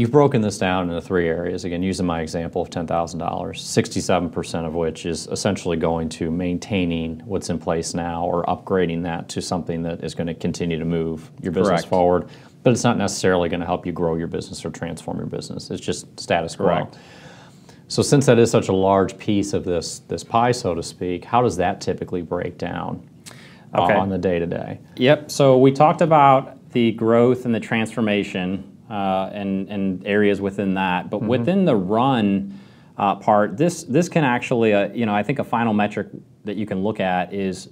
you've broken this down into 3 areas. Again, using my example of $10,000, 67% of which is essentially going to maintaining what's in place now or upgrading that to something that is going to continue to move your business forward. But it's not necessarily going to help you grow your business or transform your business. It's just status quo. Correct. So since that is such a large piece of this pie, so to speak, how does that typically break down on the day-to-day? Yep. So we talked about the growth and the transformation and areas within that, but within the run part, this can actually, I think a final metric that you can look at is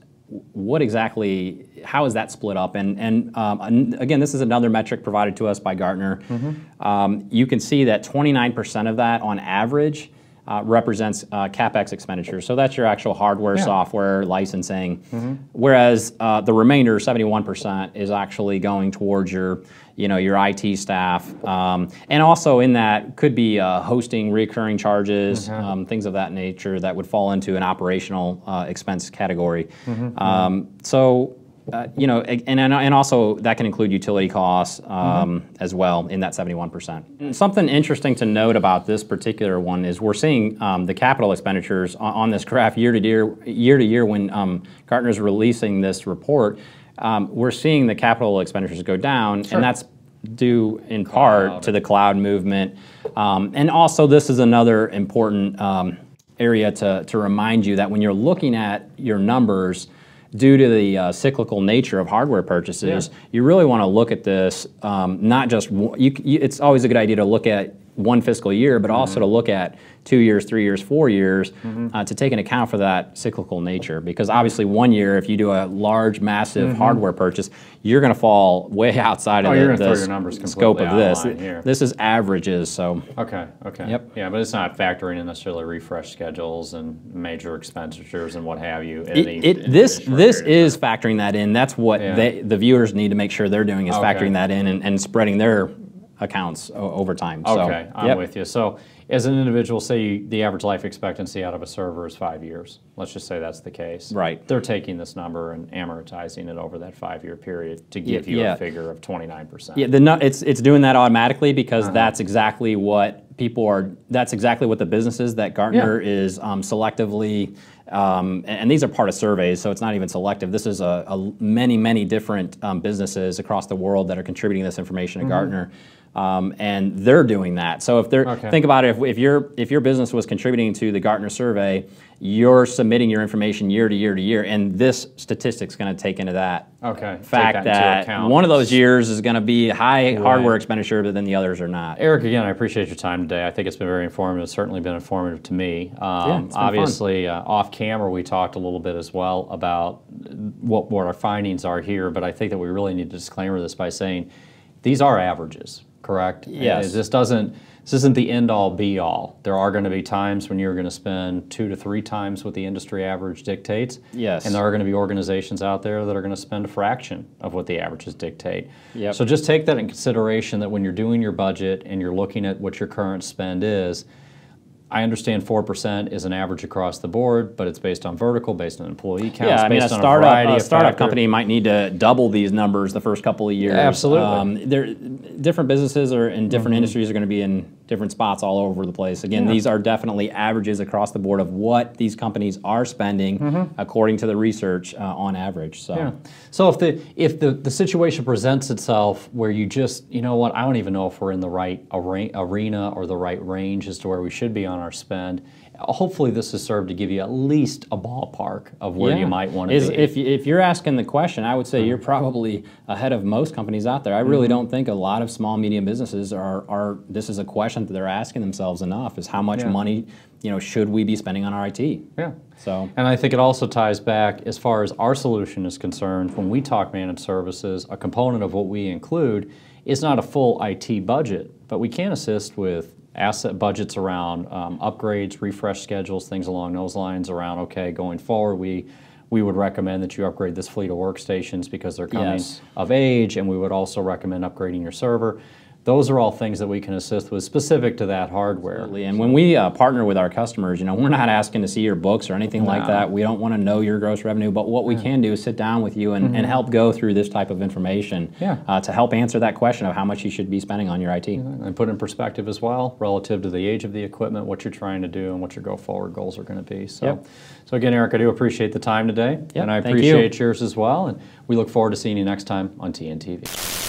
what exactly, how is that split up? And again, this is another metric provided to us by Gartner. You can see that 29% of that on average represents CapEx expenditures. So that's your actual hardware, software, licensing. Whereas the remainder, 71%, is actually going towards your IT staff. And also in that could be hosting, recurring charges, things of that nature that would fall into an operational expense category. And also that can include utility costs as well in that 71%. And something interesting to note about this particular one is we're seeing the capital expenditures on this graph year to year when Gartner's releasing this report. We're seeing the capital expenditures go down, and that's due in part to the cloud movement. And also this is another important area to remind you that when you're looking at your numbers, due to the cyclical nature of hardware purchases, you really want to look at this, not just, it's always a good idea to look at one fiscal year, but also to look at 2 years, 3 years, 4 years, to take into account for that cyclical nature. Because obviously 1 year, if you do a large, massive hardware purchase, you're going to fall way outside of the scope of this. This is averages, so. Okay. Yep. Yeah, but it's not factoring in necessarily refresh schedules and major expenditures and what have you. This is factoring that in. That's what the viewers need to make sure they're doing is factoring that in and spreading their accounts over time. Okay, I'm with you. So as an individual, say the average life expectancy out of a server is 5 years. Let's just say that's the case. Right. They're taking this number and amortizing it over that 5-year period to give you a figure of 29%. Yeah, it's doing that automatically because that's exactly what that's exactly what the businesses that Gartner is selectively, and these are part of surveys, so it's not even selective. This is many different businesses across the world that are contributing this information to Gartner. And they're doing that. So if they're think about it, if your business was contributing to the Gartner survey, you're submitting your information year to year to year, and this statistic's going to take into that fact that one of those years is going to be high hardware expenditure, but then the others are not. Eric, again, I appreciate your time today. I think it's been very informative. It's certainly been informative to me. Obviously, off camera, we talked a little bit as well about what our findings are here, but I think that we really need to disclaimer this by saying these are averages. Correct? Yes. This isn't the end-all, be-all. There are going to be times when you're going to spend 2 to 3 times what the industry average dictates. Yes. And there are going to be organizations out there that are going to spend a fraction of what the averages dictate. Yep. So just take that in consideration that when you're doing your budget and you're looking at what your current spend is, I understand 4% is an average across the board, but it's based on vertical, based on employee counts, based on a variety of startup company might need to double these numbers the first couple of years. Absolutely. Different businesses are in different industries are going to be in different spots all over the place. Again, these are definitely averages across the board of what these companies are spending according to the research on average. So, so if the situation presents itself where you just, you know what, I don't even know if we're in the right arena or the right range as to where we should be on our spend, hopefully this has served to give you at least a ballpark of where you might want to be. If you're asking the question, I would say you're probably ahead of most companies out there. I really don't think a lot of small, medium businesses are this is a question that they're asking themselves enough, is how much money should we be spending on our IT? Yeah. So, and I think it also ties back as far as our solution is concerned. When we talk managed services, a component of what we include is not a full IT budget, but we can assist with asset budgets around upgrades, refresh schedules, things along those lines around, okay, going forward, we would recommend that you upgrade this fleet of workstations because they're coming of age, and we would also recommend upgrading your server. those are all things that we can assist with specific to that hardware. Absolutely. And when we partner with our customers, we're not asking to see your books or anything like that. We don't want to know your gross revenue, but what we can do is sit down with you and help go through this type of information to help answer that question of how much you should be spending on your IT. And put in perspective as well, relative to the age of the equipment, what you're trying to do and what your go-forward goals are going to be. So, so again, Eric, I do appreciate the time today, and I appreciate yours as well, and we look forward to seeing you next time on TNTV.